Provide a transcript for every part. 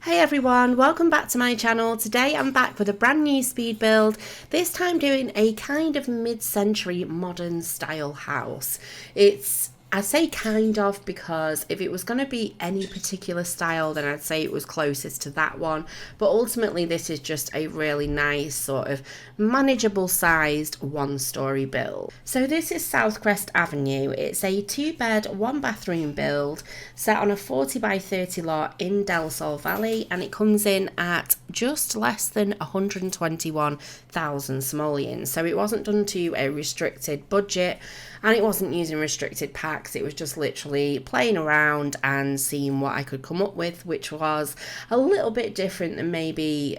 Hey everyone, welcome back to my channel. Today I'm back with a brand new speed build, this time doing a kind of mid-century modern style house. I say kind of because if it was going to be any particular style, then I'd say it was closest to that one. But ultimately, this is just a really nice, sort of manageable sized one-story build. So this is Southcrest Avenue. It's a 2-bed, 1-bathroom build set on a 40 by 30 lot in Del Sol Valley, and it comes in at just less than 121,000 simoleons. So it wasn't done to a restricted budget, and it wasn't using restricted packs. It was just literally playing around and seeing what I could come up with, which was a little bit different than maybe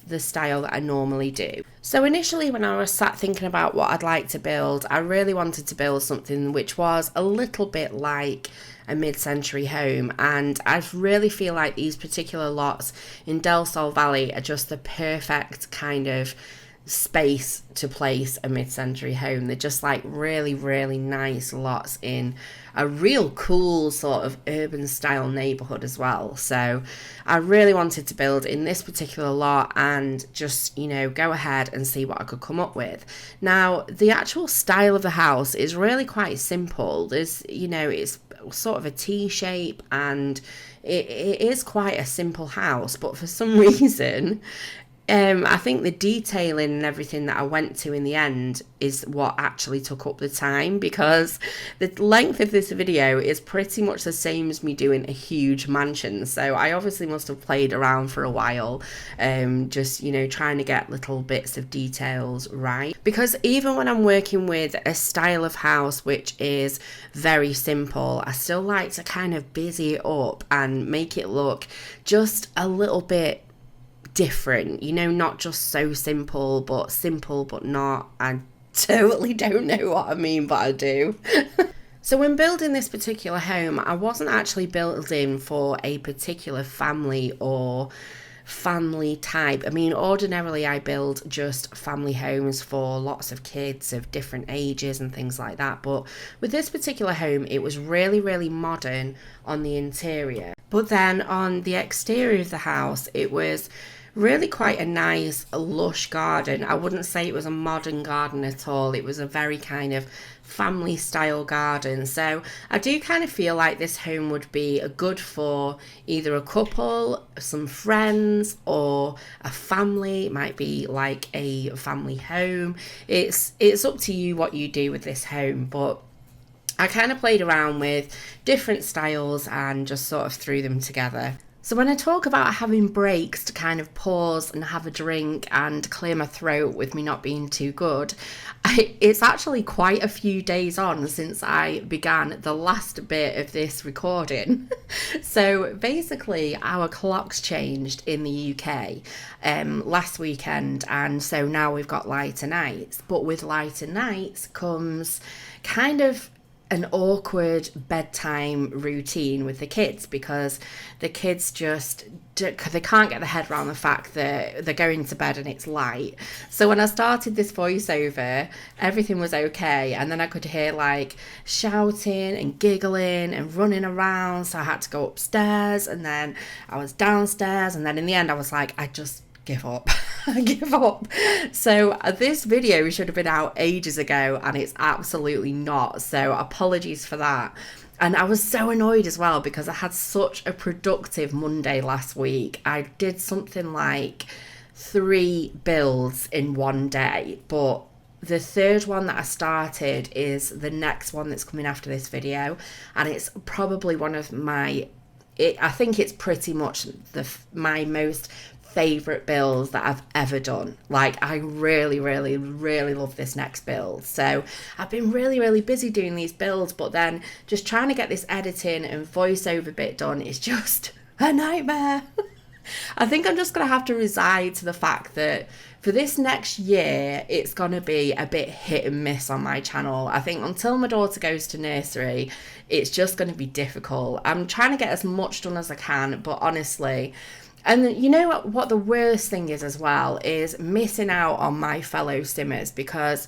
the style that I normally do. So initially, when I was sat thinking about what I'd like to build, I really wanted to build something which was a little bit like a mid-century home, and I really feel like these particular lots in Del Sol Valley are just the perfect kind of space to place a mid-century home. They're just like really, really nice lots in a real cool sort of urban style neighborhood as well. So I really wanted to build in this particular lot and just, go ahead and see what I could come up with. Now, the actual style of the house is really quite simple. There's, it's sort of a T shape, and it is quite a simple house, but for some reason I think the detailing and everything that I went to in the end is what actually took up the time, because the length of this video is pretty much the same as me doing a huge mansion. So I obviously must have played around for a while, just, trying to get little bits of details right. Because even when I'm working with a style of house which is very simple, I still like to kind of busy it up and make it look just a little bit different, not just so simple but not. I totally don't know what I mean, but I do. So when building this particular home, I wasn't actually building for a particular family or family type. I mean, ordinarily I build just family homes for lots of kids of different ages and things like that, but with this particular home it was really, really modern on the interior, but then on the exterior of the house it was really quite a nice lush garden. I wouldn't say it was a modern garden at all. It was a very kind of family style garden. So I do kind of feel like this home would be good for either a couple, some friends, or a family. It might be like a family home. It's up to you what you do with this home, but I kind of played around with different styles and just sort of threw them together. So when I talk about having breaks to kind of pause and have a drink and clear my throat with me not being too good, it's actually quite a few days on since I began the last bit of this recording. So basically our clocks changed in the UK last weekend, and so now we've got lighter nights. But with lighter nights comes kind of an awkward bedtime routine with the kids, because the kids they can't get their head around the fact that they're going to bed and it's light. So when I started this voiceover, everything was okay, and then I could hear like shouting and giggling and running around, so I had to go upstairs, and then I was downstairs, and then in the end I was like, I just give up. I give up. So this video should have been out ages ago, and it's absolutely not, so apologies for that. And I was so annoyed as well because I had such a productive Monday last week. I did something like 3 builds in one day, but the third one that I started is the next one that's coming after this video, and it's probably one of I think it's pretty much my most favourite builds that I've ever done. Like, I really, really, really love this next build. So I've been really, really busy doing these builds, but then just trying to get this editing and voiceover bit done is just a nightmare. I think I'm just going to have to resign to the fact that for this next year, it's going to be a bit hit and miss on my channel. I think until my daughter goes to nursery, it's just going to be difficult. I'm trying to get as much done as I can, but honestly, and you know what the worst thing is as well, is missing out on my fellow simmers, because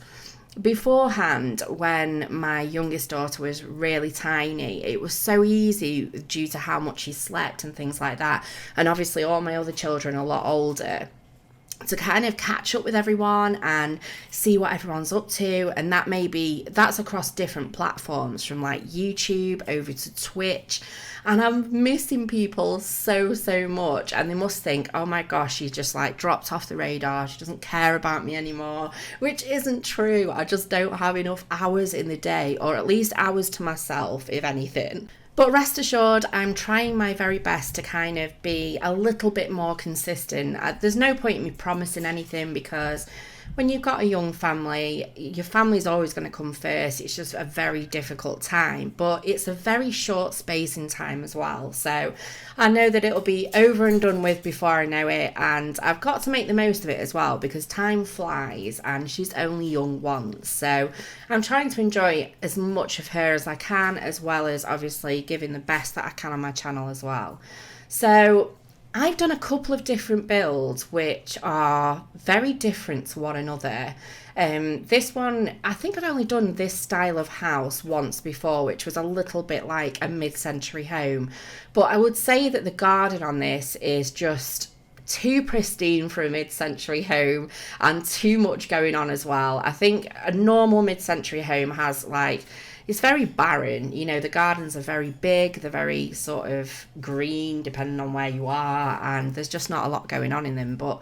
beforehand, when my youngest daughter was really tiny, it was so easy due to how much she slept and things like that. And obviously, all my other children are a lot older, to kind of catch up with everyone and see what everyone's up to. And that's across different platforms, from like YouTube over to Twitch. And I'm missing people so much, and they must think, oh my gosh, she's just like dropped off the radar, she doesn't care about me anymore, which isn't true. I just don't have enough hours in the day, or at least hours to myself, if anything. But rest assured, I'm trying my very best to kind of be a little bit more consistent. There's no point in me promising anything, because when you've got a young family, your family's always going to come first. It's just a very difficult time, but it's a very short space in time as well. So I know that it'll be over and done with before I know it, and I've got to make the most of it as well, because time flies and she's only young once. So I'm trying to enjoy as much of her as I can, as well as obviously giving the best that I can on my channel as well. So I've done a couple of different builds which are very different to one another. This one, I think I've only done this style of house once before, which was a little bit like a mid-century home. But I would say that the garden on this is just too pristine for a mid-century home, and too much going on as well. I think a normal mid-century home has like, it's very barren. You know, the gardens are very big, they're very sort of green depending on where you are, and there's just not a lot going on in them. But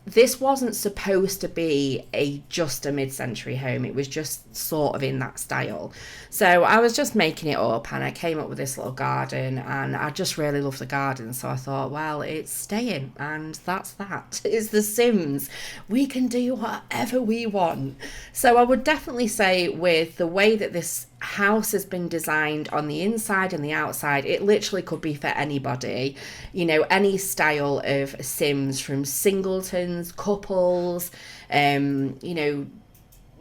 this wasn't supposed to be just a mid-century home. It was just sort of in that style. So I was just making it up, and I came up with this little garden, and I just really love the garden. So I thought, well, it's staying, and that's that. It's The Sims. We can do whatever we want. So I would definitely say, with the way that this house has been designed on the inside and the outside, it literally could be for anybody. You know, any style of Sims, from singletons, couples, you know,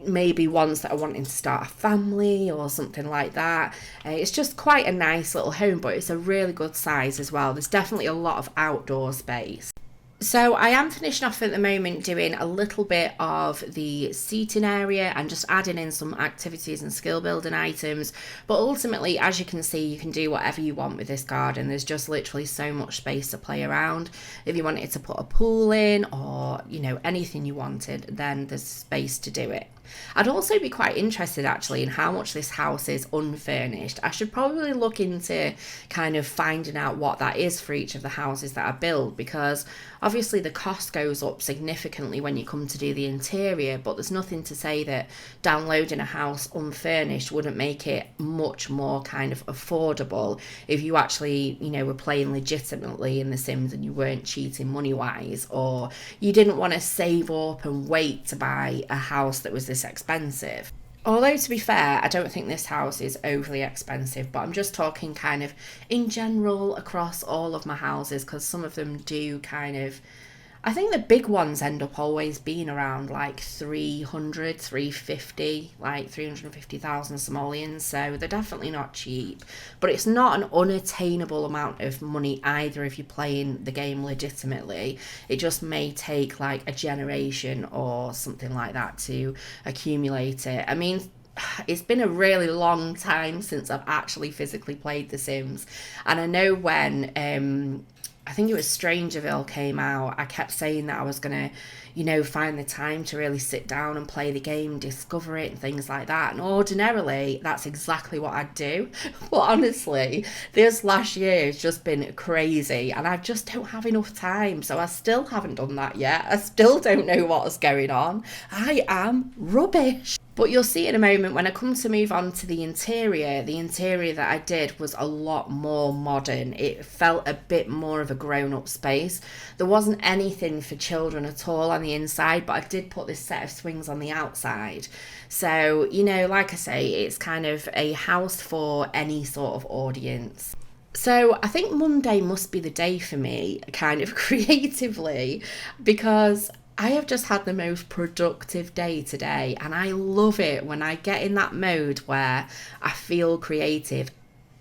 maybe ones that are wanting to start a family or something like that. It's just quite a nice little home, but it's a really good size as well. There's definitely a lot of outdoor space. So I am finishing off at the moment doing a little bit of the seating area and just adding in some activities and skill building items. But ultimately, as you can see, you can do whatever you want with this garden. There's just literally so much space to play around. If you wanted to put a pool in, or, you know, anything you wanted, then there's space to do it. I'd also be quite interested actually in how much this house is unfurnished. I should probably look into kind of finding out what that is for each of the houses that I build, because obviously the cost goes up significantly when you come to do the interior, but there's nothing to say that downloading a house unfurnished wouldn't make it much more kind of affordable if you actually, you know, were playing legitimately in The Sims and you weren't cheating money wise, or you didn't want to save up and wait to buy a house that was this expensive. Although, to be fair, I don't think this house is overly expensive, but I'm just talking kind of in general across all of my houses, because some of them do kind of, I think the big ones end up always being around like 300, 350, like 350,000 simoleons. So they're definitely not cheap, but it's not an unattainable amount of money either if you're playing the game legitimately. It just may take like a generation or something like that to accumulate it. I mean, it's been a really long time since I've actually physically played The Sims, and I know when I think it was Strangerville came out, I kept saying that I was going to, you know, find the time to really sit down and play the game, discover it and things like that. And ordinarily, that's exactly what I'd do. But honestly, this last year has just been crazy, and I just don't have enough time. So I still haven't done that yet. I still don't know what's going on. I am rubbish. But you'll see in a moment when I come to move on to the interior that I did was a lot more modern. It felt a bit more of a grown-up space. There wasn't anything for children at all on the inside, but I did put this set of swings on the outside. So, you know, like I say, it's kind of a house for any sort of audience. So I think Monday must be the day for me, kind of creatively, because I have just had the most productive day today, and I love it when I get in that mode where I feel creative.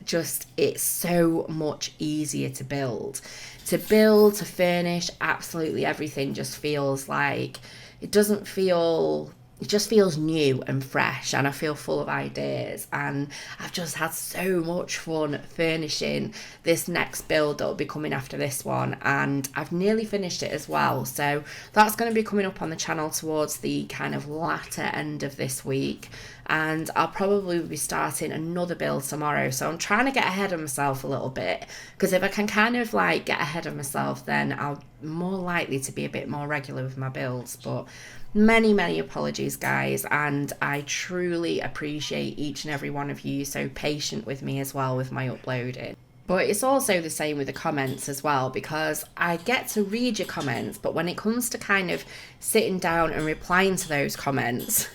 Just, it's so much easier to build, to furnish. Absolutely everything just feels like, it doesn't feel it just feels new and fresh, and I feel full of ideas, and I've just had so much fun furnishing this next build that'll be coming after this one, and I've nearly finished it as well, so that's going to be coming up on the channel towards the kind of latter end of this week, and I'll probably be starting another build tomorrow. So I'm trying to get ahead of myself a little bit, because if I can kind of like get ahead of myself, then I'll more likely to be a bit more regular with my builds. But many apologies, guys, and I truly appreciate each and every one of you so patient with me as well with my uploading. But it's also the same with the comments as well, because I get to read your comments, but when it comes to kind of sitting down and replying to those comments,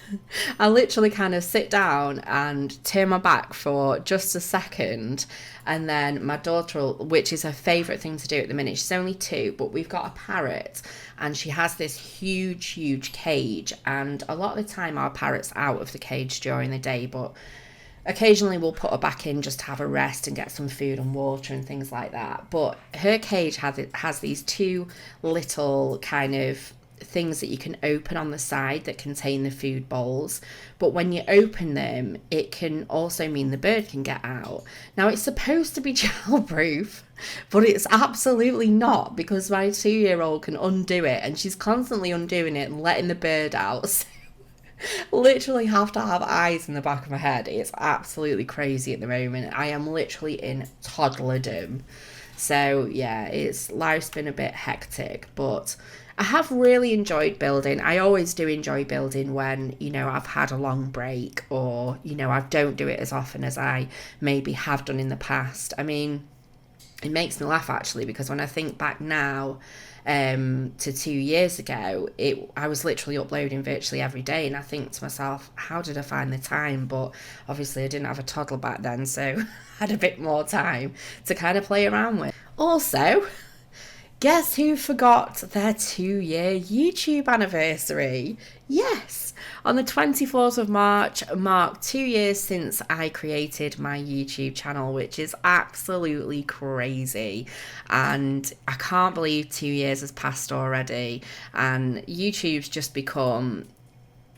I literally kind of sit down and turn my back for just a second, and then my daughter, which is her favourite thing to do at the minute, she's only 2, but we've got a parrot, and she has this huge cage, and a lot of the time our parrot's out of the cage during the day, but occasionally we'll put her back in just to have a rest and get some food and water and things like that. But her cage has these 2 little kind of things that you can open on the side that contain the food bowls. But when you open them, it can also mean the bird can get out. Now, it's supposed to be childproof, but it's absolutely not, because my 2-year-old can undo it, and she's constantly undoing it and letting the bird out. Literally have to have eyes in the back of my head. It's absolutely crazy at the moment. I am literally in toddlerdom. So yeah, life's been a bit hectic, but I have really enjoyed building. I always do enjoy building when, you know, I've had a long break, or, you know, I don't do it as often as I maybe have done in the past. I mean, it makes me laugh actually, because when I think back now, to 2 years ago, I was literally uploading virtually every day, and I think to myself, how did I find the time? But obviously I didn't have a toddler back then, so I had a bit more time to kind of play around with. Also, guess who forgot their 2-year YouTube anniversary? Yes, on the 24th of March marked 2 years since I created my YouTube channel, which is absolutely crazy. And I can't believe 2 years has passed already, and YouTube's just become,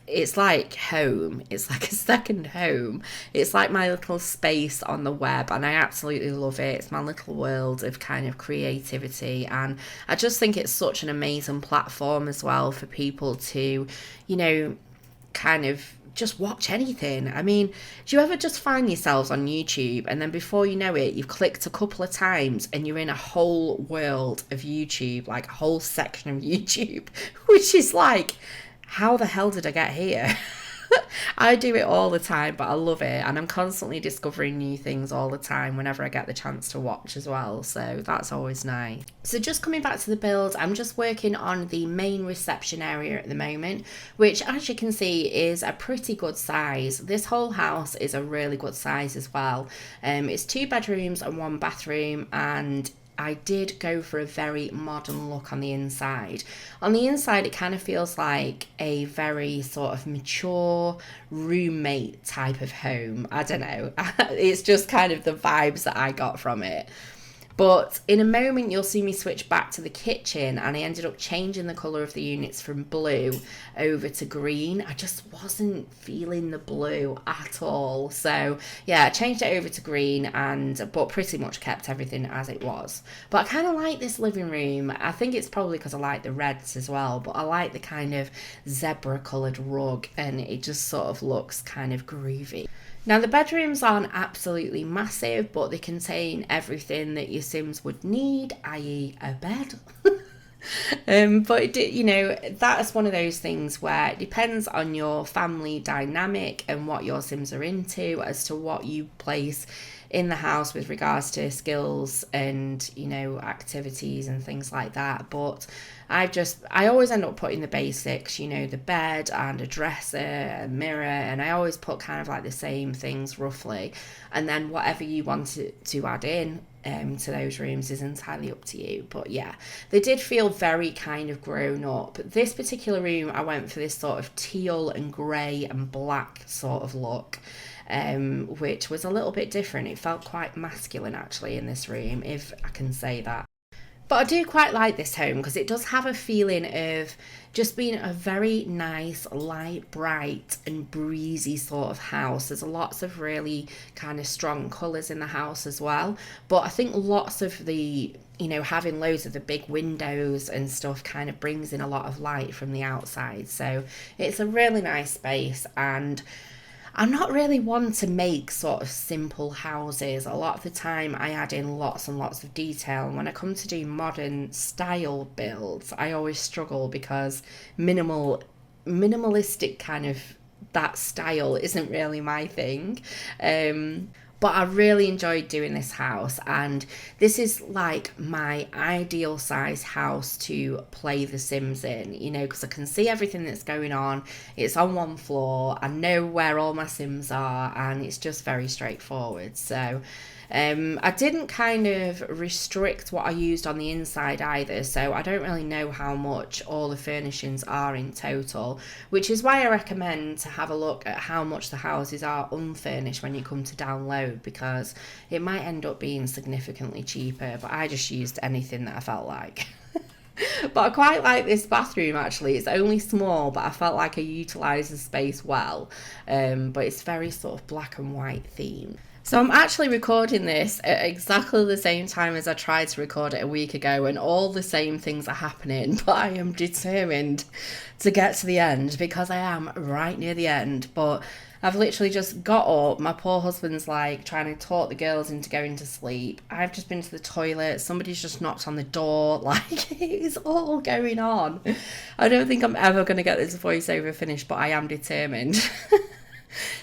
it's like home. It's like a second home. It's like my little space on the web, and I absolutely love it. It's my little world of kind of creativity, and I just think it's such an amazing platform as well for people to, you know, kind of just watch anything. I mean, do you ever just find yourselves on YouTube, and then before you know it, you've clicked a couple of times and you're in a whole world of YouTube, like a whole section of YouTube, which is like, how the hell did I get here? I do it all the time, but I love it, and I'm constantly discovering new things all the time whenever I get the chance to watch as well, so that's always nice. So just coming back to the build, I'm just working on the main reception area at the moment, which, as you can see, is a pretty good size. This whole house is a really good size as well. It's 2 bedrooms and 1 bathroom, and I did go for a very modern look on the inside. On the inside, it kind of feels like a very sort of mature roommate type of home. I don't know. It's just kind of the vibes that I got from it. But in a moment, you'll see me switch back to the kitchen, and I ended up changing the colour of the units from blue over to green. I just wasn't feeling the blue at all. So yeah, I changed it over to green, but pretty much kept everything as it was. But I kind of like this living room. I think it's probably because I like the reds as well, but I like the kind of zebra coloured rug, and it just sort of looks kind of groovy. Now, the bedrooms aren't absolutely massive, but they contain everything that your Sims would need, i.e. a bed. But you know, that's one of those things where it depends on your family dynamic and what your Sims are into as to what you place in the house with regards to skills and, you know, activities and things like that. But I always end up putting the basics, you know, the bed and a dresser, a mirror, and I always put kind of like the same things roughly, and then whatever you want to add in to those rooms is entirely up to you. But yeah, they did feel very kind of grown up. This particular room, I went for this sort of teal and grey and black sort of look, which was a little bit different. It felt quite masculine actually in this room, if I can say that. But I do quite like this home because it does have a feeling of just being a very nice, light, bright and breezy sort of house. There's lots of really kind of strong colours in the house as well. But I think lots of the, having loads of the big windows and stuff kind of brings in a lot of light from the outside. So it's a really nice space, and I'm not really one to make sort of simple houses. A lot of the time I add in lots and lots of detail, and when I come to do modern style builds, I always struggle because minimalistic kind of that style isn't really my thing. But I really enjoyed doing this house, and this is like my ideal size house to play The Sims in, because I can see everything that's going on. It's on one floor, I know where all my Sims are, and it's just very straightforward. So I didn't kind of restrict what I used on the inside either, so I don't really know how much all the furnishings are in total, which is why I recommend to have a look at how much the houses are unfurnished when you come to download, because it might end up being significantly cheaper, but I just used anything that I felt like. But I quite like this bathroom actually. It's only small, but I felt like I utilised the space well. But it's very sort of black and white themed. So I'm actually recording this at exactly the same time as I tried to record it a week ago, and all the same things are happening, but I am determined to get to the end because I am right near the end. But I've literally just got up, my poor husband's like trying to talk the girls into going to sleep. I've just been to the toilet, somebody's just knocked on the door, like it's all going on. I don't think I'm ever going to get this voiceover finished, but I am determined.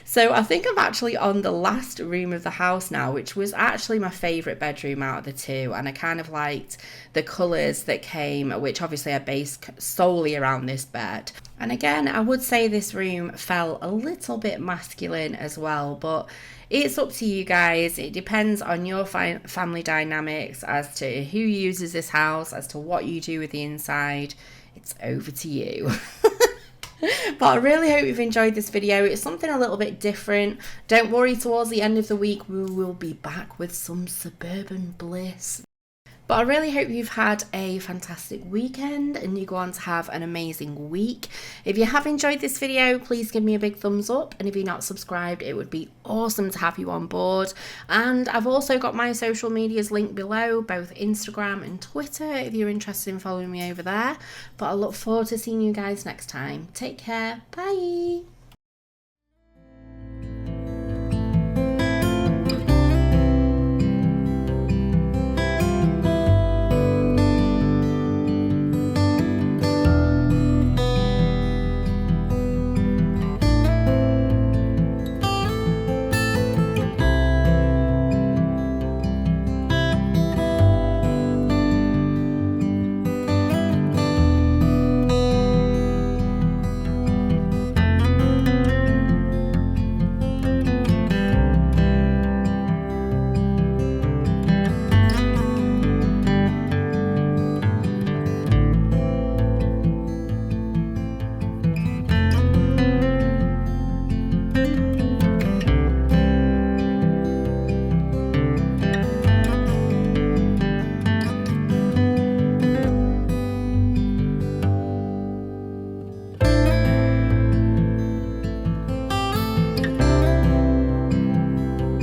So I think I'm actually on the last room of the house now, which was actually my favourite bedroom out of the two, and I kind of liked the colours that came, which obviously are based solely around this bed. And again, I would say this room felt a little bit masculine as well, but it's up to you guys. It depends on your family dynamics as to who uses this house, as to what you do with the inside. It's over to you. But I really hope you've enjoyed this video. It's something a little bit different. Don't worry, towards the end of the week we will be back with some suburban bliss. But I really hope you've had a fantastic weekend and you go on to have an amazing week. If you have enjoyed this video, please give me a big thumbs up. And if you're not subscribed, it would be awesome to have you on board. And I've also got my social medias linked below, both Instagram and Twitter, if you're interested in following me over there. But I look forward to seeing you guys next time. Take care. Bye.